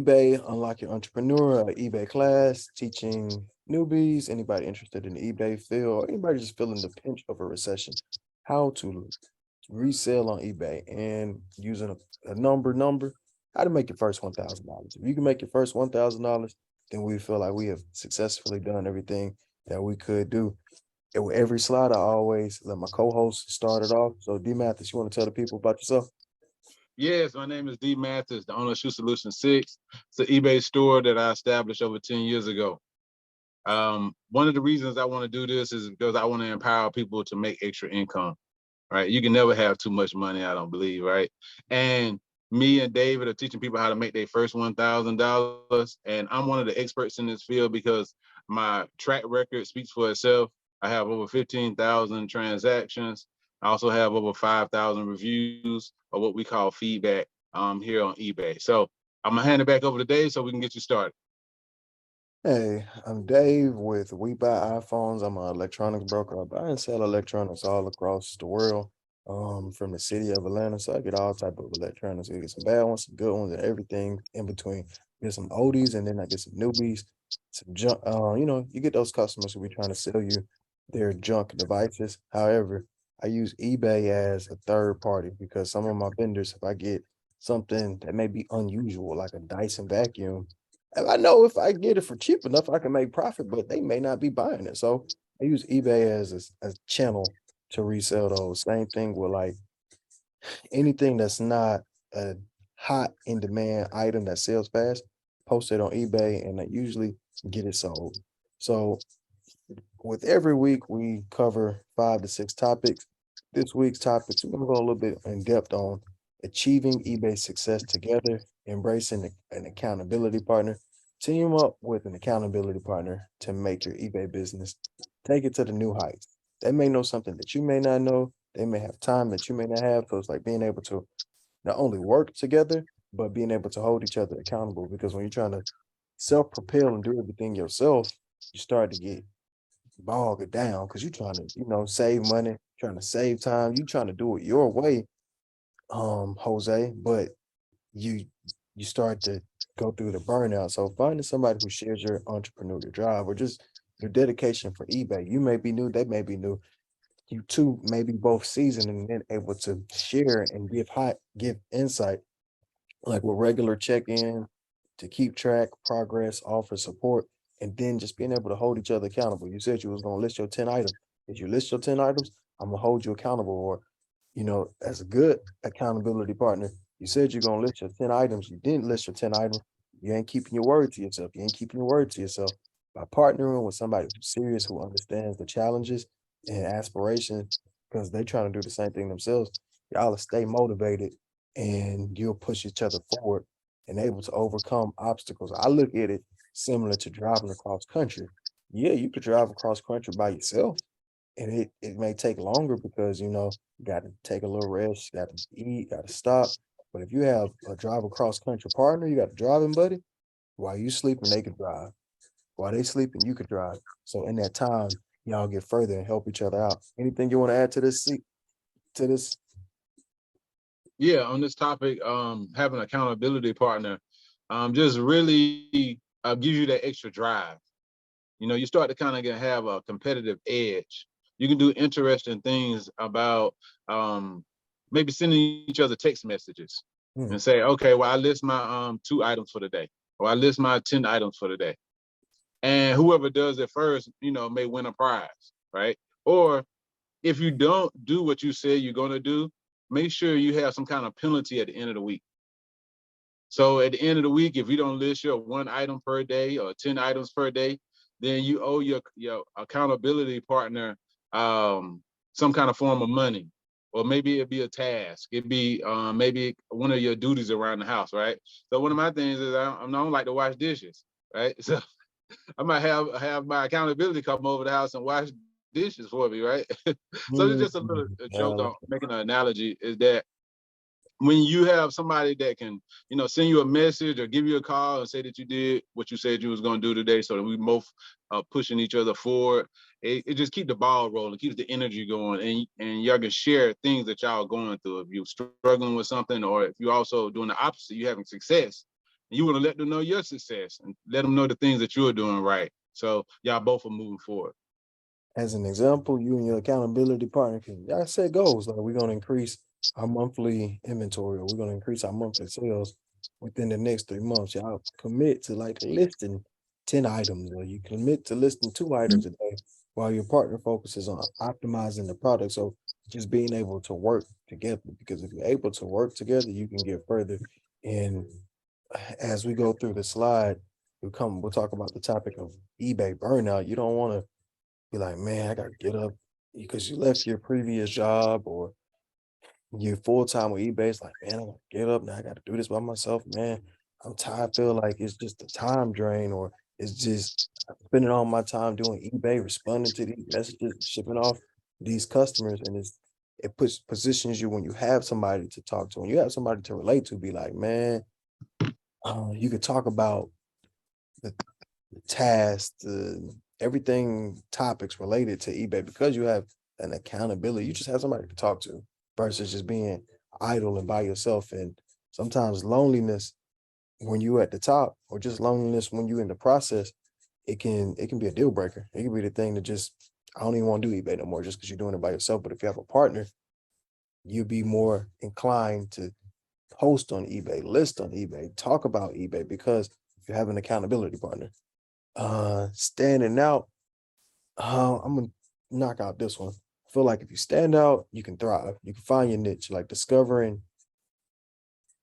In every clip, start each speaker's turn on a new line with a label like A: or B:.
A: eBay, Unlock Your Entrepreneur, eBay class, teaching newbies, anybody interested in the eBay field, or anybody just feeling the pinch of a recession, how to resell on eBay and using a number, how to make your first $1,000. If you can make your first $1,000, then we feel like we have successfully done everything that we could do. And with every slide, I always let my co-host start it off. So D Mathis, you want to tell the people about yourself?
B: Yes, my name is D. Mathis, the owner of Shoe Solution 6. It's an eBay store that I established over 10 years ago. One of the reasons I want to do this is because I want to empower people to make extra income, right? You can never have too much money, I don't believe, right? And me and David are teaching people how to make their first $1,000. And I'm one of the experts in this field because my track record speaks for itself. I have over 15,000 transactions. I also have over 5,000 reviews or what we call feedback here on eBay. So I'm gonna hand it back over to Dave so we can get you started.
A: Hey, I'm Dave with We Buy iPhones. I'm an electronics broker. I buy and sell electronics all across the world, from the city of Atlanta. So I get all type of electronics. I get some bad ones, some good ones, and everything in between. Get some oldies, and then I get some newbies, some junk. You get those customers who be trying to sell you their junk devices. However, I use eBay as a third party because some of my vendors, if I get something that may be unusual, like a Dyson vacuum. And I know if I get it for cheap enough, I can make profit, but they may not be buying it. So I use eBay as a channel to resell those. Same thing with like anything that's not a hot in demand item that sells fast, post it on eBay and I usually get it sold. So with every week we cover 5 to 6 topics. This week's topics, we're gonna go a little bit in depth on achieving eBay success together, embracing an accountability partner, team up with an accountability partner to make your eBay business take it to the new heights. They may know something that you may not know. They may have time that you may not have. So it's like being able to not only work together, but being able to hold each other accountable. Because when you're trying to self-propel and do everything yourself, you start to get bog it down because you're trying to, save money, trying to save time, you trying to do it your way, Jose, but you you start to go through the burnout. So finding somebody who shares your entrepreneurial drive or just your dedication for eBay. You may be new, they may be new. You two may be both seasoned and then able to share and give insight like with regular check-in to keep track, progress, offer support, and then just being able to hold each other accountable. You said you was gonna list your 10 items. If you list your 10 items, I'm gonna hold you accountable. Or, as a good accountability partner, you said you're gonna list your 10 items. You didn't list your 10 items. You ain't keeping your word to yourself. You ain't keeping your word to yourself. By partnering with somebody who's serious, who understands the challenges and aspirations, because they're trying to do the same thing themselves, y'all will stay motivated and you'll push each other forward and able to overcome obstacles. I look at it similar to driving across country. Yeah, you could drive across country by yourself, and it may take longer because you got to take a little rest, got to eat, got to stop. But if you have a drive across country partner, you got a driving buddy. While you sleeping, they could drive. While they sleeping, you could drive. So in that time, y'all get further and help each other out. Anything you want to add to this? To this?
B: Yeah, on this topic, having an accountability partner just really gives you that extra drive. You start to kind of have a competitive edge. You can do interesting things about maybe sending each other text messages
A: Hmm.
B: and say, okay, well, I list my 2 items for the day, or I list my 10 items for the day. And whoever does it first, may win a prize, right? Or if you don't do what you say you're going to do, make sure you have some kind of penalty at the end of the week. So at the end of the week, if you don't list your 1 item per day or 10 items per day, then you owe your accountability partner some kind of form of money. Or maybe it'd be a task. It'd be maybe one of your duties around the house, right? So one of my things is I don't like to wash dishes, right? So I might have my accountability come over the house and wash dishes for me, right? So it's just a little
A: Mhm.
B: a
A: Yeah, I
B: joke
A: like
B: on making an analogy is that when you have somebody that can, send you a message or give you a call and say that you did what you said you was going to do today, so that we both pushing each other forward, it just keep the ball rolling, keeps the energy going, and y'all can share things that y'all are going through. If you're struggling with something, or if you're also doing the opposite, you're having success, And you want to let them know your success and let them know the things that you're doing right. So y'all both are moving forward.
A: As an example, you and your accountability partner can y'all set goals like we're gonna increase our monthly inventory or we're gonna increase our monthly sales within the next 3 months. Y'all commit to like listing 10 items or you commit to listing 2 items a day while your partner focuses on optimizing the product. So just being able to work together because if you're able to work together, you can get further. And as we go through the slide, we'll talk about the topic of eBay burnout. You don't want to be like, man, I gotta get up because you left your previous job or you're full time with eBay. It's like, man, I gotta get up now. I gotta do this by myself, man. I'm tired. I feel like it's just a time drain, or it's just I'm spending all my time doing eBay, responding to these messages, shipping off these customers, and it positions you when you have somebody to talk to, when you have somebody to relate to, be like, man, you could talk about the tasks, everything topics related to eBay because you have an accountability. You just have somebody to talk to versus just being idle and by yourself. And sometimes loneliness when you at the top, or just loneliness when you in the process, it can be a deal breaker. It can be the thing that just I don't even want to do eBay no more just because you're doing it by yourself. But if you have a partner, you'll be more inclined to post on eBay, list on eBay, talk about eBay because you have an accountability partner. Standing out, I'm gonna knock out this one. I feel like if you stand out, you can thrive. You can find your niche, like discovering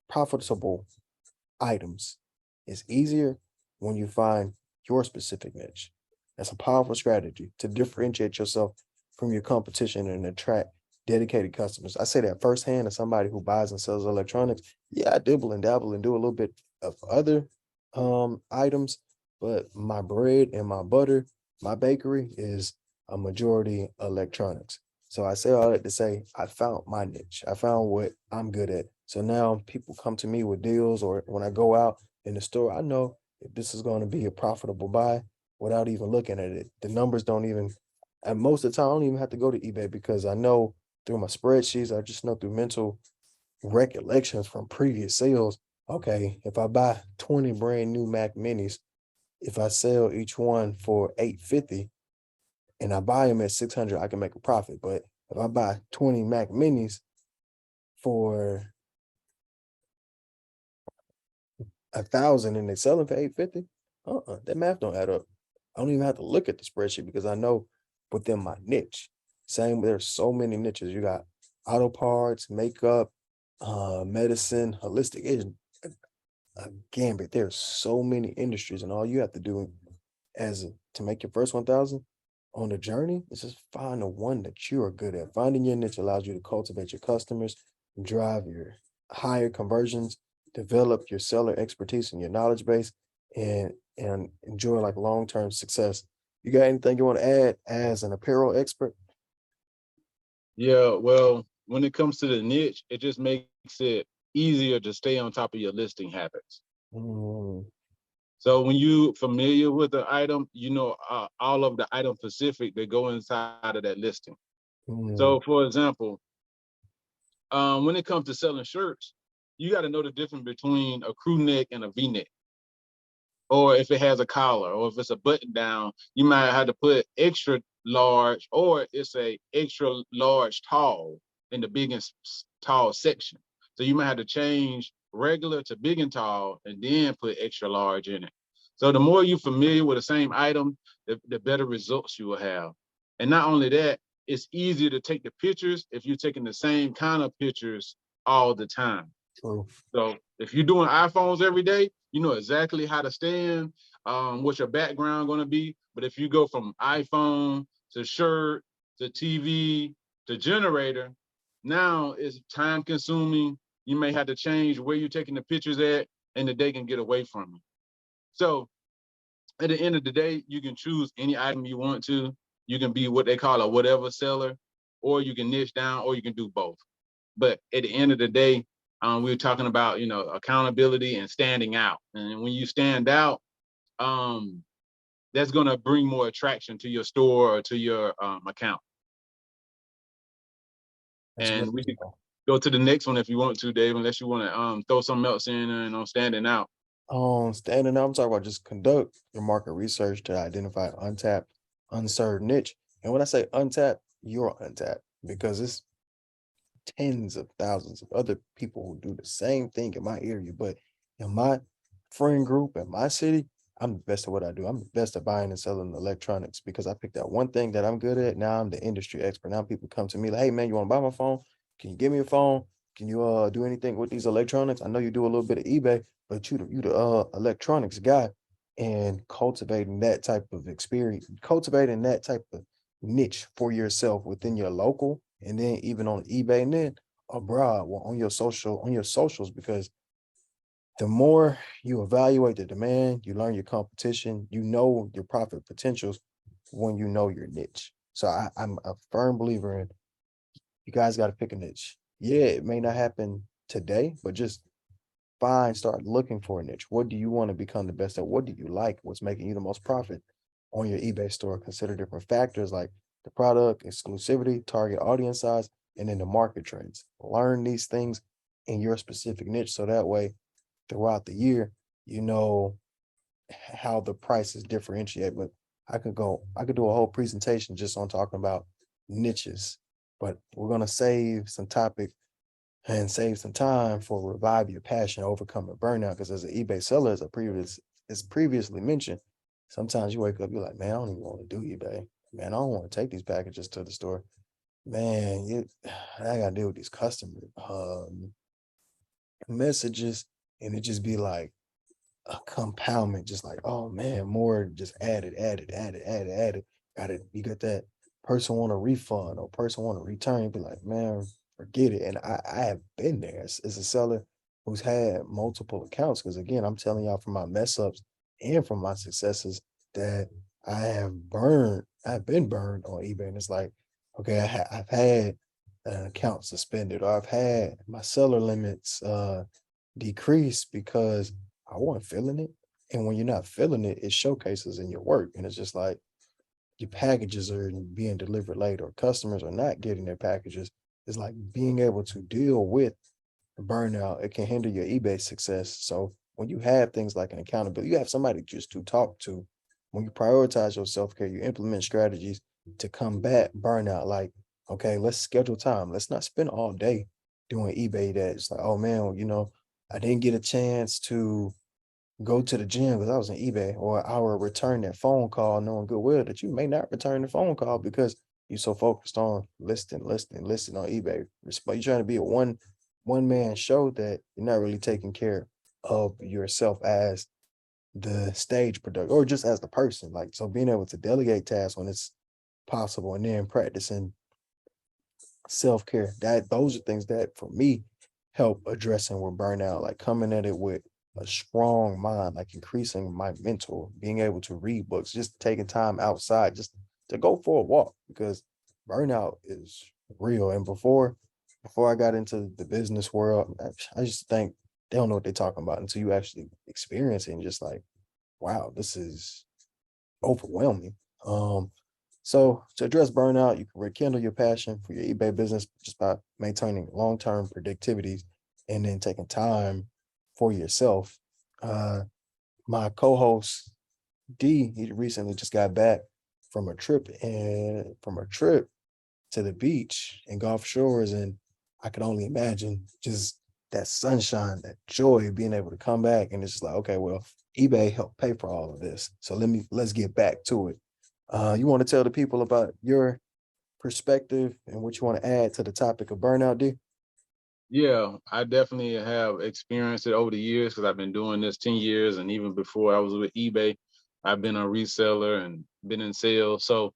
A: profitable items is easier when you find your specific niche. That's a powerful strategy to differentiate yourself from your competition and attract dedicated customers. I say that firsthand as somebody who buys and sells electronics. Yeah, I dibble and dabble and do a little bit of other items, but my bread and my butter, my bakery is a majority electronics. So I say all that to say I found my niche. I found what I'm good at. So now people come to me with deals, or when I go out in the store, I know if this is going to be a profitable buy without even looking at it. The numbers don't even, and most of the time, I don't even have to go to eBay because I know through my spreadsheets, I just know through mental recollections from previous sales. Okay, if I buy 20 brand new Mac Minis, if I sell each one for 850 and I buy them at 600, I can make a profit. But if I buy 20 Mac Minis for 1,000 and they sell them for 850, that math don't add up. I don't even have to look at the spreadsheet because I know within my niche. Same, there's so many niches. You got auto parts, makeup, medicine, holistic. It's a gambit. There's so many industries, and all you have to do to make your first 1,000 on the journey is just find the one that you are good at. Finding your niche allows you to cultivate your customers, drive your higher conversions, develop your seller expertise and your knowledge base, and enjoy like long-term success. You got anything you want to add as an apparel expert?
B: Yeah, well, when it comes to the niche, it just makes it easier to stay on top of your listing habits.
A: Mm,
B: So when you familiar with the item, you know all of the item specific that go inside of that listing.
A: mm,
B: So for example, when it comes to selling shirts, you got to know the difference between a crew neck and a V-neck, or if it has a collar, or if it's a button down, you might have to put extra large, or it's a extra large tall in the big and tall section. So you might have to change regular to big and tall, and then put extra large in it. So the more you're familiar with the same item, the better results you will have. And not only that, it's easier to take the pictures if you're taking the same kind of pictures all the time.
A: true.
B: So if you're doing iPhones every day, you know exactly how to stand, what your background going to be. But if you go from iPhone to shirt to TV to generator, now it's time consuming. You may have to change where you're taking the pictures at, and the day can get away from you. So at the end of the day, you can choose any item you want to. You can be what they call a whatever seller, or you can niche down, or you can do both. But at the end of the day, we were talking about, accountability and standing out. And when you stand out, um, that's going to bring more attraction to your store or to your account.
A: That's great.
B: And we could go to the next one if you want to, Dave, unless you want to throw something else in and on standing out.
A: Standing up, I'm talking about just conduct your market research to identify untapped, unserved niche. And when I say untapped, you're untapped because it's tens of thousands of other people who do the same thing in my area. But in my friend group, in my city, I'm the best at what I do. I'm the best at buying and selling electronics because I picked out one thing that I'm good at. Now I'm the industry expert. Now people come to me like, hey man, you want to buy my phone? Can you give me a phone? Can you do anything with these electronics? I know you do a little bit of eBay, but you the electronics guy, and cultivating that type of experience, cultivating that type of niche for yourself within your local and then even on eBay and then abroad well, on your socials because the more you evaluate the demand, you learn your competition, you know your profit potentials when you know your niche. So I'm a firm believer in you guys got to pick a niche. Yeah, it may not happen today, but just start looking for a niche. What do you want to become the best at? What do you like? What's making you the most profit on your eBay store? Consider different factors like the product, exclusivity, target audience size, and then the market trends. Learn these things in your specific niche so that way throughout the year, you know how the prices differentiate. But I could do a whole presentation just on talking about niches, but we're gonna save some topic and save some time for revive your passion, overcoming burnout. Because as an eBay seller, as previously mentioned, sometimes you wake up, you're like, man, I don't even want to do eBay. Man, I don't want to take these packages to the store. Man, I gotta deal with these customer messages, and it just be like a compoundment, just like, oh man, more just added. Got it. You got that person want a refund or person want a return. Be like, man, forget it. And I have been there as a seller who's had multiple accounts. Because again, I'm telling y'all from my mess ups and from my successes that I've been burned on eBay. And it's like, okay, I've had an account suspended or I've had my seller limits decrease because I wasn't feeling it. And when you're not feeling it, it showcases in your work. And it's just like your packages are being delivered late or customers are not getting their packages. It's like being able to deal with burnout. It can hinder your eBay success. So when you have things like an accountability, you have somebody just to talk to. When you prioritize your self-care, you implement strategies to combat burnout. Like, okay, let's schedule time. Let's not spend all day doing eBay that. It's like, oh man, I didn't get a chance to go to the gym because I was in eBay, or I will return that phone call knowing goodwill that you may not return the phone call because you're so focused on listing on eBay. You're trying to be a one man show that you're not really taking care of yourself as the stage product or just as the person. Like so being able to delegate tasks when it's possible and then practicing self-care. That those are things that for me help addressing with burnout, like coming at it with a strong mind, like increasing my mental, being able to read books, just taking time outside, just to go for a walk because burnout is real. And before I got into the business world, I just think they don't know what they're talking about until you actually experience it and just like, wow, this is overwhelming. So to address burnout, you can rekindle your passion for your eBay business just by maintaining long-term productivity and then taking time for yourself. Uh, my co-host D, he recently just got back from a trip to the beach in Gulf Shores, and I can only imagine just that sunshine, that joy, being able to come back, and it's just like, okay, well, eBay helped pay for all of this, so let's get back to it. You want to tell the people about your perspective and what you want to add to the topic of burnout, D?
B: Yeah, I definitely have experienced it over the years because I've been doing this 10 years. And even before I was with eBay, I've been a reseller and been in sales. So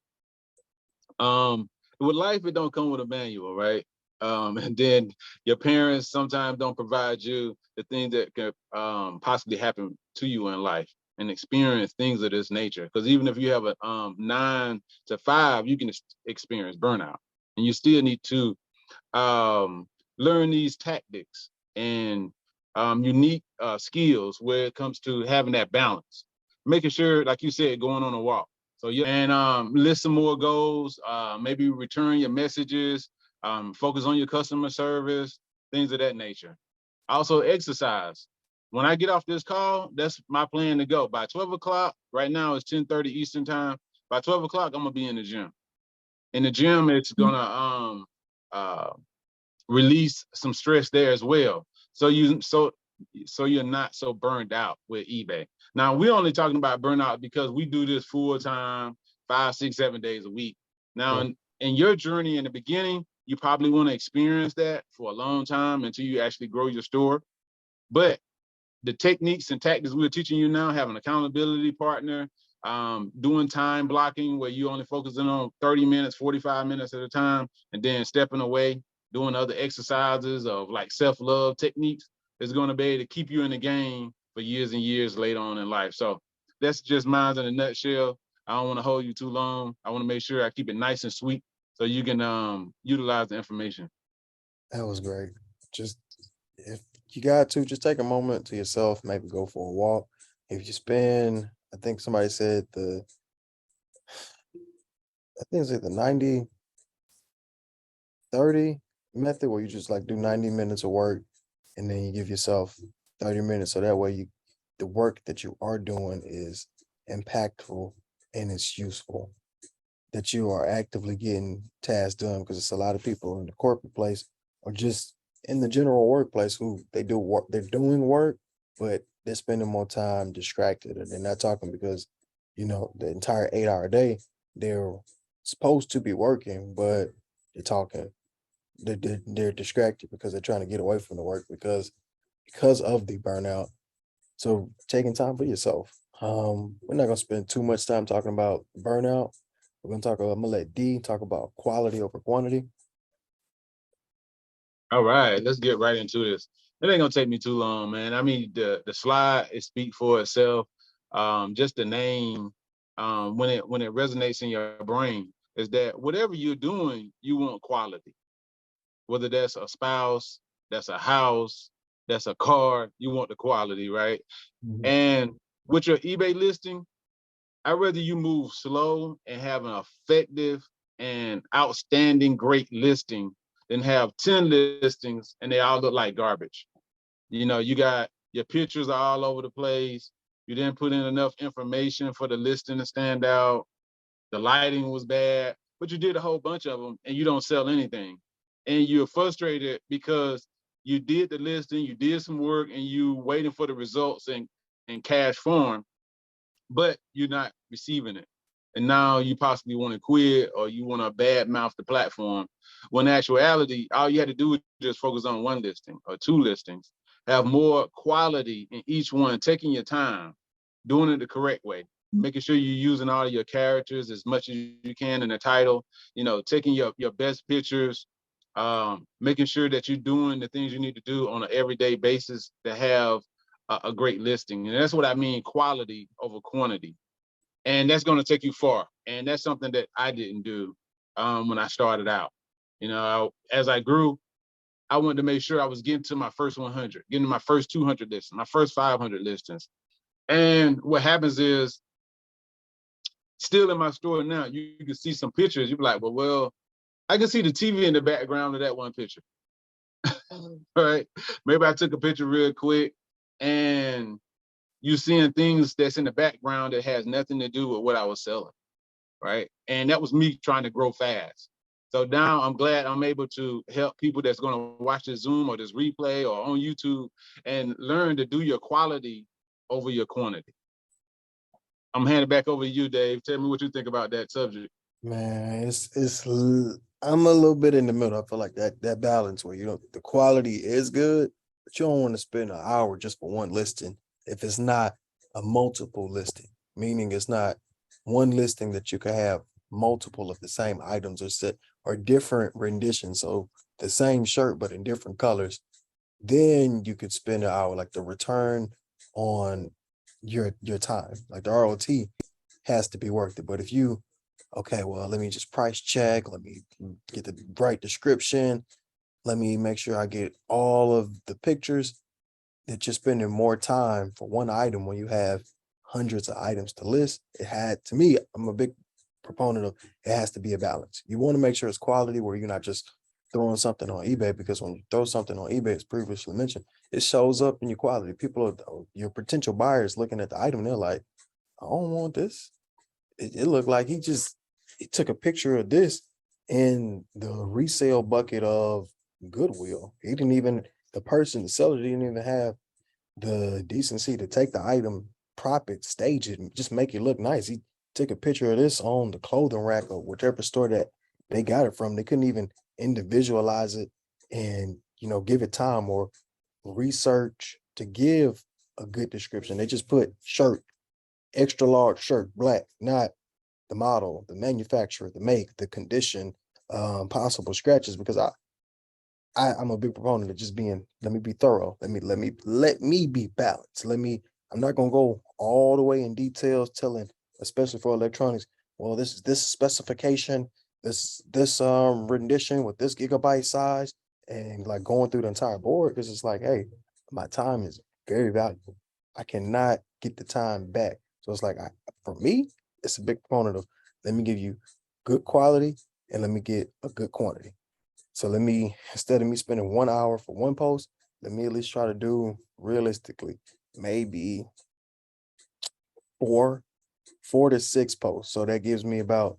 B: with life, it don't come with a manual, right? And then your parents sometimes don't provide you the things that could possibly happen to you in life and experience things of this nature. Because even if you have a 9 to 5, you can experience burnout, and you still need to um, learn these tactics and unique skills where it comes to having that balance, making sure, like you said, going on a walk. So yeah, and list some more goals. Maybe return your messages. Focus on your customer service, things of that nature. Also, exercise. when I get off this call, that's my plan to go. By 12 o'clock, right now it's 10:30 Eastern time. By 12 o'clock, I'm gonna be in the gym. In the gym, it's gonna uh release some stress there as well. So you're not so burned out with eBay. Now we're only talking about burnout because we do this full time, 5, 6, 7 days a week. Now
A: Right.
B: in your journey in the beginning, you probably want to experience that for a long time until you actually grow your store. But the techniques and tactics we're teaching you now, have an accountability partner, doing time blocking where you only focusing on 30 minutes, 45 minutes at a time, and then stepping away, doing other exercises of like self-love techniques is going to be able to keep you in the game for years and years later on in life. So that's just mine in a nutshell. I don't want to hold you too long. I want to make sure I keep it nice and sweet so you can utilize the information.
A: That was great. Just if you got to, just take a moment to yourself, maybe go for a walk. If you spend, I think somebody said I think it's like the 90-30 method where you just like do 90 minutes of work and then you give yourself 30 minutes. So that way the work that you are doing is impactful and it's useful, that you are actively getting tasks done, because it's a lot of people in the corporate place or just in the general workplace who they do work, they're doing work, but they're spending more time distracted and they're not talking because, the entire 8 hour day, they're supposed to be working, but they're talking. They're distracted because they're trying to get away from the work because of the burnout. So taking time for yourself. We're not gonna spend too much time talking about burnout. I'm gonna let D talk about quality over quantity.
B: All right, let's get right into this. It ain't gonna take me too long, man. I mean, the slide it speak for itself. Just the name, when it resonates in your brain, is that whatever you're doing, you want quality. Whether that's a spouse, that's a house, that's a car, you want the quality, right?
A: Mhm.
B: And with your eBay listing, I'd rather you move slow and have an effective and outstanding great listing than have 10 listings and they all look like garbage. You got your pictures are all over the place. You didn't put in enough information for the listing to stand out. The lighting was bad, but you did a whole bunch of them and you don't sell anything. And you're frustrated because you did the listing, you did some work, and you waiting for the results in cash form, but you're not receiving it. And now you possibly want to quit or you want to bad mouth the platform. When in actuality, all you had to do is just focus on one listing or two listings, have more quality in each one, taking your time, doing it the correct way, making sure you're using all of your characters as much as you can in the title, taking your best pictures, making sure that you're doing the things you need to do on an everyday basis to have a great listing. And that's what I mean, quality over quantity. And that's going to take you far. And that's something that I didn't do when I started out. As I grew, I wanted to make sure I was getting to my first 100, getting to my first 200 listings, my first 500 listings. And what happens is, still in my store now, you can see some pictures. You be like, well, I can see the TV in the background of that one picture. All right. Maybe I took a picture real quick and you seeing things that's in the background that has nothing to do with what I was selling, right? And that was me trying to grow fast. So now I'm glad I'm able to help people that's going to watch this Zoom or this replay or on YouTube and learn to do your quality over your quantity. I'm handing back over to you, Dave. Tell me what you think about that subject.
A: Man, I'm a little bit in the middle. I feel like that balance where the quality is good, but you don't want to spend an hour just for one listing if it's not a multiple listing, meaning it's not one listing that you could have multiple of the same items or set or different renditions. So the same shirt but in different colors. Then you could spend an hour, like the return on your time, like the ROT has to be worth it. But if you okay, well, let me just price check. Let me get the right description. Let me make sure I get all of the pictures. That you're spending more time for one item when you have hundreds of items to list. To me, I'm a big proponent of it has to be a balance. You want to make sure it's quality where you're not just throwing something on eBay, because when you throw something on eBay, as previously mentioned, it shows up in your quality. People are your potential buyers looking at the item, they're like, I don't want this. It looked like he took a picture of this in the resale bucket of Goodwill. He didn't even the seller didn't even have the decency to take the item, prop it, stage it, and just make it look nice. He took a picture of this on the clothing rack or whatever store that they got it from. They couldn't even individualize it and give it time or research to give a good description. They just put shirt, extra large shirt, black, not the model, the manufacturer, the make, the condition, possible scratches. Because I'm a big proponent of just being, let me be thorough. Let me be balanced. I'm not gonna go all the way in details telling, especially for electronics, well, this is this specification, this rendition with this gigabyte size, and like going through the entire board, because it's like, hey, my time is very valuable. I cannot get the time back. So it's like for me, it's a big proponent of, let me give you good quality and let me get a good quantity. So instead of me spending 1 hour for one post, let me at least try to do realistically, maybe four, 4 to 6 posts. So that gives me about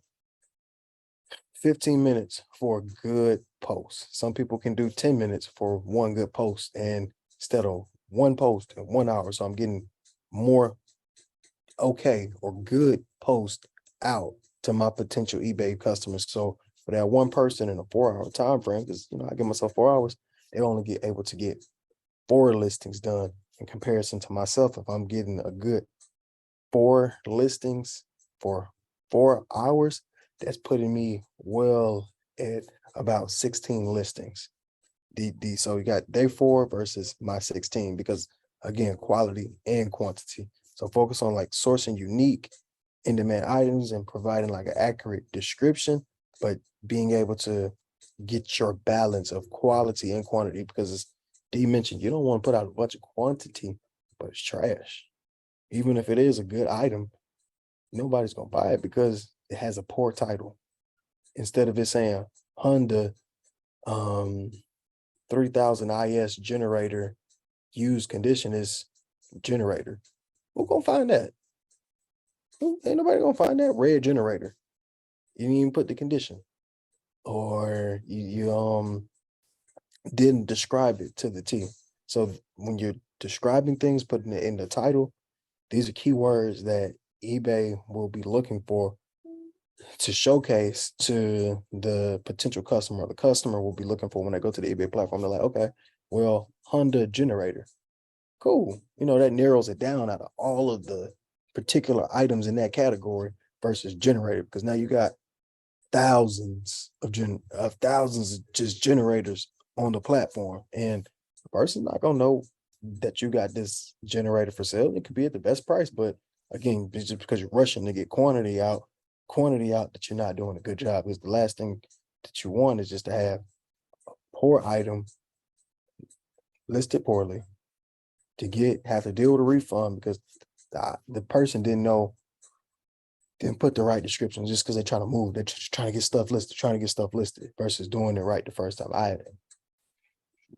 A: 15 minutes for a good post. Some people can do 10 minutes for one good post, and instead of one post in 1 hour. So I'm getting more okay or good post out to my potential eBay customers. So for that one person in a 4 hour time frame, because I give myself 4 hours, they only get able to get 4 listings done in comparison to myself. If I'm getting a good 4 listings for 4 hours, that's putting me well at about 16 listings. So you got day 4 versus my 16, because again, quality and quantity. So focus on like sourcing unique in-demand items and providing like an accurate description, but being able to get your balance of quality and quantity, because as D mentioned, you don't want to put out a bunch of quantity, but it's trash. Even if it is a good item, nobody's gonna buy it because it has a poor title. Instead of it saying Honda um 3000 IS generator used condition is generator. Who gonna find that? Ain't nobody gonna find that red generator. You didn't even put the condition, or you didn't describe it to the T. So when you're describing things, putting it in the title, these are keywords that eBay will be looking for to showcase to the potential customer. The customer will be looking for when they go to the eBay platform. They're like, okay, well, Honda generator. Cool. That narrows it down out of all of the particular items in that category versus generator, because now you got thousands of just generators on the platform, and the person's not gonna know that you got this generator for sale. It could be at the best price, but again, it's just because you're rushing to get quantity out that you're not doing a good job. Because the last thing that you want is just to have poor item listed poorly, to have to deal with a refund because the person didn't put the right description, just because they're trying to move. They're just trying to get stuff listed versus doing it right the first time. I'd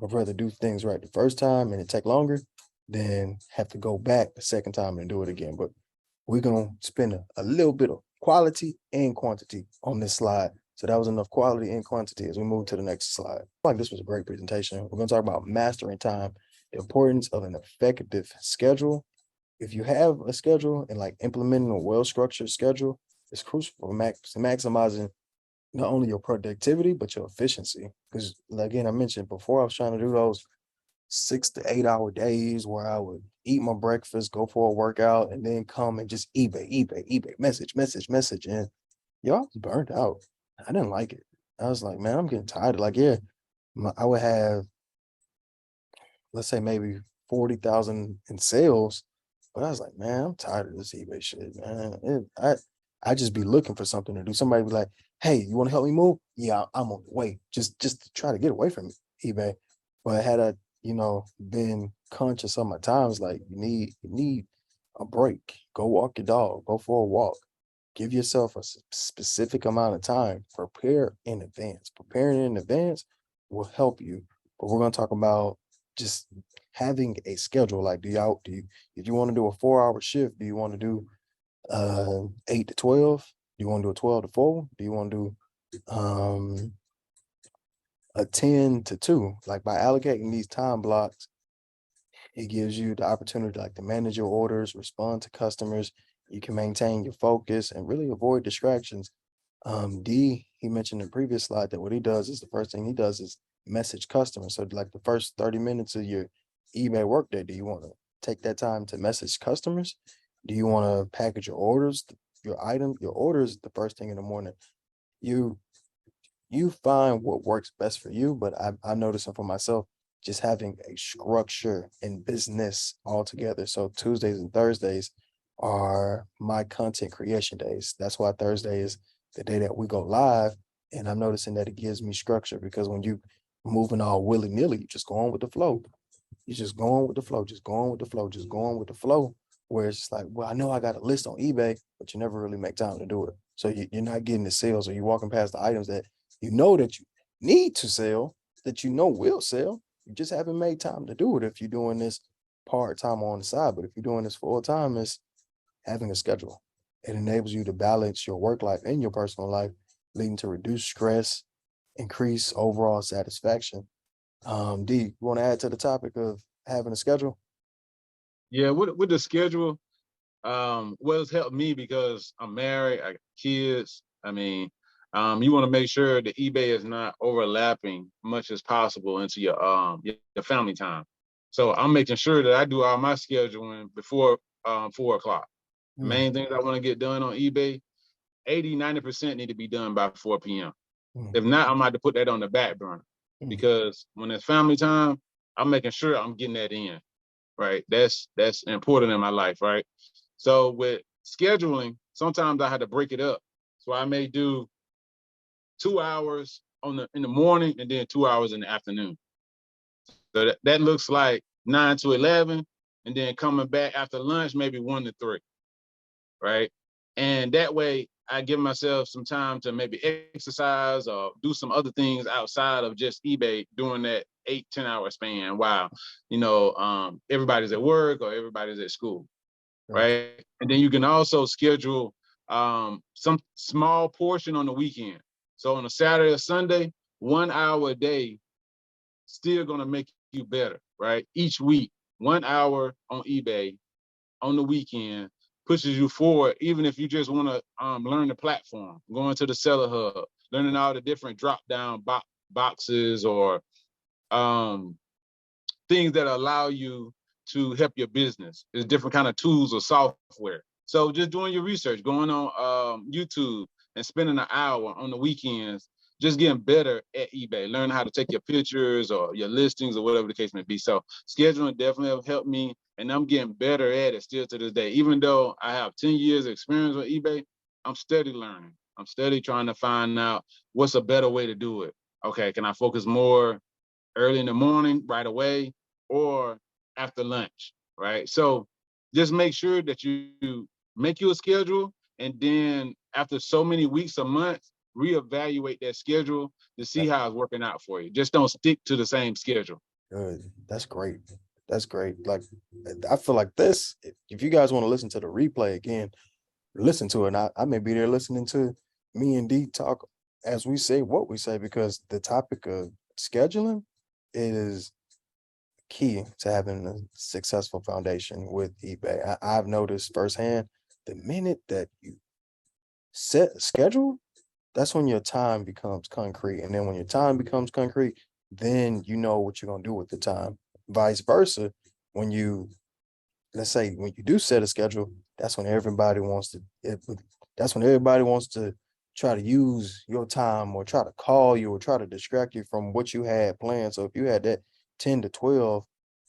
A: rather do things right the first time and it take longer than have to go back the second time and do it again. But we're gonna spend a little bit of quality and quantity on this slide. So that was enough quality and quantity as we move to the next slide. Like, this was a great presentation. We're gonna talk about mastering time, the importance of an effective schedule. If you have a schedule and like implementing a well-structured schedule, it's crucial for maximizing not only your productivity, but your efficiency. Because again, I mentioned before, I was trying to do those 6 to 8 hour days where I would eat my breakfast, go for a workout, and then come and just eBay, message. And y'all, I was burnt out. I didn't like it. I was like, man, I'm getting tired. Like, yeah, I would have, let's say maybe 40,000 in sales, but I was like, man, I'm tired of this eBay shit, man. I just be looking for something to do. Somebody be like, hey, you want to help me move? Yeah, I'm on the way. Just to try to get away from eBay. But had I, been conscious of my times, like you need a break. Go walk your dog. Go for a walk. Give yourself a specific amount of time. Prepare in advance. Preparing in advance will help you. But we're gonna talk about just having a schedule. Like, if you want to do a 4 hour shift, do you want to do 8 to 12? Do you want to do a 12 to 4? Do you want to do a 10 to 2? Like, by allocating these time blocks, it gives you the opportunity like to manage your orders, respond to customers. You can maintain your focus and really avoid distractions. D, he mentioned in the previous slide that what he does is the first thing he does is message customers. So like the first 30 minutes of your eBay workday, do you want to take that time to message customers? Do you want to package your orders, your orders the first thing in the morning? You you find what works best for you, but I'm noticing for myself just having a structure in business altogether. So Tuesdays and Thursdays are my content creation days. That's why Thursday is the day that we go live. And I'm noticing that it gives me structure because when you moving all willy-nilly, you just go on with the flow. You're just going with the flow, just going with the flow, just going with the flow. Where it's just like, well, I know I got a list on eBay, but you never really make time to do it. So you're not getting the sales, or you're walking past the items that you know that you need to sell, that you know will sell. You just haven't made time to do it if you're doing this part time on the side. But if you're doing this full time, it's having a schedule. It enables you to balance your work life and your personal life, leading to reduced stress, increase overall satisfaction. D, you want to add to the topic of having a schedule?
B: Yeah, with the schedule, well, it's helped me because I'm married, I got kids. I mean, you want to make sure the eBay is not overlapping much as possible into your family time. So I'm making sure that I do all my scheduling before 4 o'clock. The
A: Mm,
B: main things I want to get done on eBay, 80-90% need to be done by 4 p.m.
A: mm,
B: If not, I'm about to put that on the back burner
A: mm.
B: because when it's family time, I'm making sure I'm getting that in. Right, that's important in my life. Right, so with scheduling, sometimes I had to break it up. So I may do 2 hours in the morning and then 2 hours in the afternoon. So that looks like 9 to 11, and then coming back after lunch, maybe 1 to 3. Right, and that way I give myself some time to maybe exercise or do some other things outside of just eBay during that 8-10 hour span while everybody's at work or everybody's at school.
A: Gotcha.
B: Right, and then you can also schedule some small portion on the weekend. So on a Saturday or Sunday, 1 hour a day still gonna make you better, right? Each week, 1 hour on eBay on the weekend pushes you forward, even if you just want to learn the platform, going to the seller hub, learning all the different drop down boxes or um, things that allow you to help your business. There's different kind of tools or software. So just doing your research, going on YouTube and spending an hour on the weekends, just getting better at eBay, learning how to take your pictures or your listings or whatever the case may be. So scheduling definitely have helped me, and I'm getting better at it still to this day. Even though I have 10 years of experience with eBay, I'm steady learning. I'm steady trying to find out what's a better way to do it. Okay, can I focus more early in the morning, right away, or after lunch, right? So just make sure that you make you a schedule, and then after so many weeks or months, reevaluate that schedule to see
A: That-
B: how it's working out for you. Just don't stick to the same schedule.
A: Good. That's great. That's great. Like, I feel like this, if you guys want to listen to the replay again, listen to it. And I may be there listening to me and D talk as we say what we say, because the topic of scheduling is key to having a successful foundation with eBay. I've noticed firsthand the minute that you set a schedule, that's when your time becomes concrete. And then when your time becomes concrete, then you know what you're gonna do with the time. Vice versa, when you let's say when you do set a schedule, that's when everybody wants to that's when everybody wants to try to use your time or try to call you or try to distract you from what you had planned. So if you had that 10 to 12,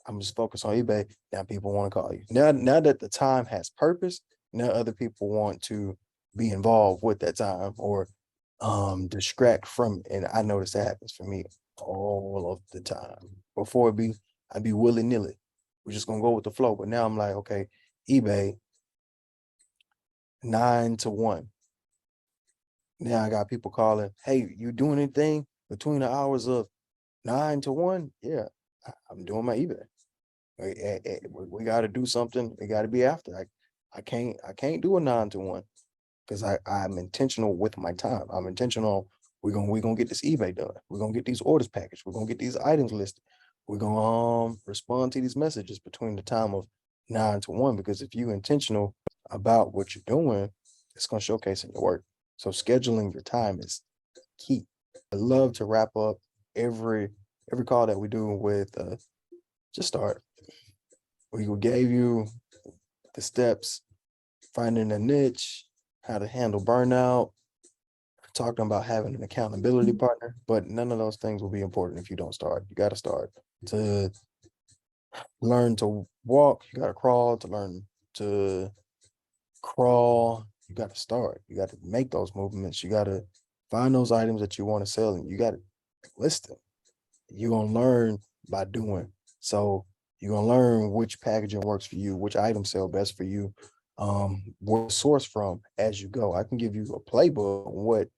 A: I'm just focused on eBay, now people want to call you. Now that the time has purpose, now other people want to be involved with that time or distract from it. And I notice that happens for me all of the time. Before I'd be willy-nilly. We're just gonna go with the flow. But now I'm like, okay, eBay 9 to 1. Now I got people calling, hey, you doing anything between the hours of 9 to 1, yeah, I'm doing my eBay. We got to do something. It got to be after. I can't do a 9 to 1 because I'm intentional with my time. I'm intentional. We're gonna get this eBay done. We're gonna get these orders packaged. We're gonna get these items listed. We're gonna respond to these messages between the time of 9 to 1. Because if you're intentional about what you're doing, it's gonna showcase in your work. So scheduling your time is key. I love to wrap up every call that we do with just start. We gave you the steps, finding a niche, how to handle burnout, talking about having an accountability partner, but none of those things will be important if you don't start. You got to start. To learn to walk, you got to crawl. To learn to crawl, you got to start. You got to make those movements. You got to find those items that you want to sell and you got to list them. You're going to learn by doing. So you're going to learn which packaging works for you, which items sell best for you, where to source from as you go. I can give you a playbook on what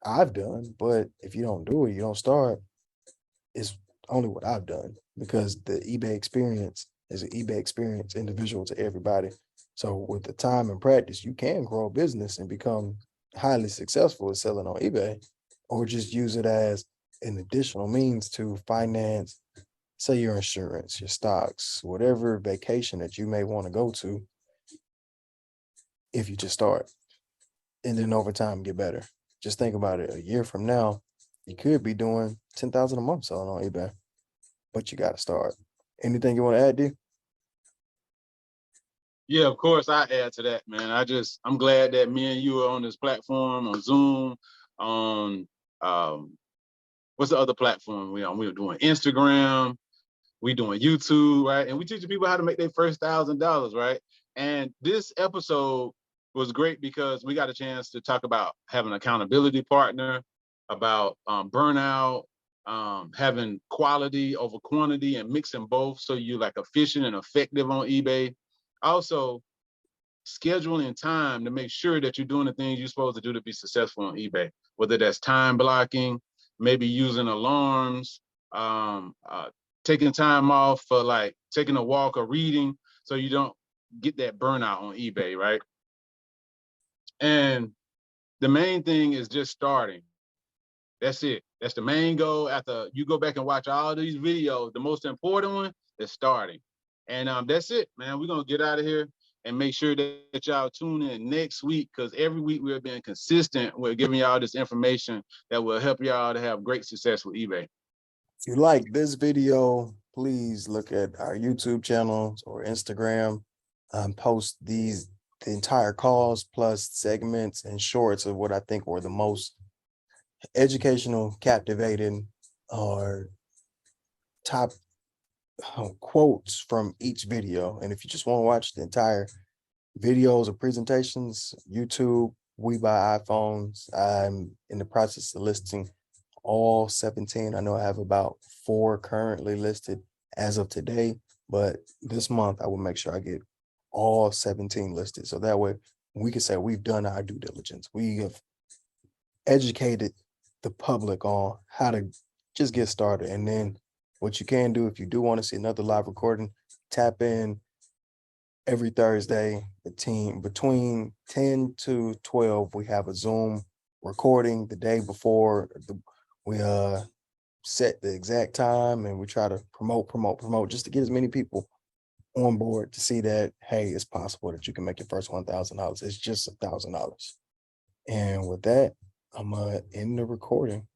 A: I've done, but if you don't do it, you don't start, it's only what I've done because the eBay experience is an eBay experience individual to everybody. So with the time and practice, you can grow a business and become highly successful at selling on eBay, or just use it as an additional means to finance, say, your insurance, your stocks, whatever vacation that you may want to go to if you just start. And then over time get better. Just think about it. A year from now, you could be doing 10,000 a month selling on eBay, but you got to start. Anything you want to add, D?
B: Yeah, of course I add to that, man. I'm glad that me and you are on this platform on Zoom, on what's the other platform we on? We're doing Instagram, we doing YouTube, right? And we teaching people how to make their first $1,000, right? And this episode was great because we got a chance to talk about having an accountability partner, about burnout, having quality over quantity and mixing both so you're like efficient and effective on eBay. Also, scheduling time to make sure that you're doing the things you're supposed to do to be successful on eBay, whether that's time blocking, maybe using alarms, taking time off for like taking a walk or reading so you don't get that burnout on eBay, right? And the main thing is just starting. That's it. That's the main goal. After you go back and watch all these videos, the most important one is starting. And that's it, man. We're gonna get out of here and make sure that y'all tune in next week because every week we're being consistent. We're giving y'all this information that will help y'all to have great success with eBay.
A: If you like this video, please look at our YouTube channels or Instagram. Post the entire calls plus segments and shorts of what I think were the most educational, captivating, or top quotes from each video. And if you just want to watch the entire videos or presentations, YouTube, We Buy iPhones. I'm in the process of listing all 17. I know I have about 4 currently listed as of today, but this month I will make sure I get all 17 listed. So that way we can say we've done our due diligence. We have educated the public on how to just get started. And then what you can do, if you do want to see another live recording, tap in every Thursday between 10 to 12. We have a Zoom recording the day before. We set the exact time and we try to promote just to get as many people on board to see that, hey, it's possible that you can make your first $1,000. It's just $1,000. And with that, I'm end the recording.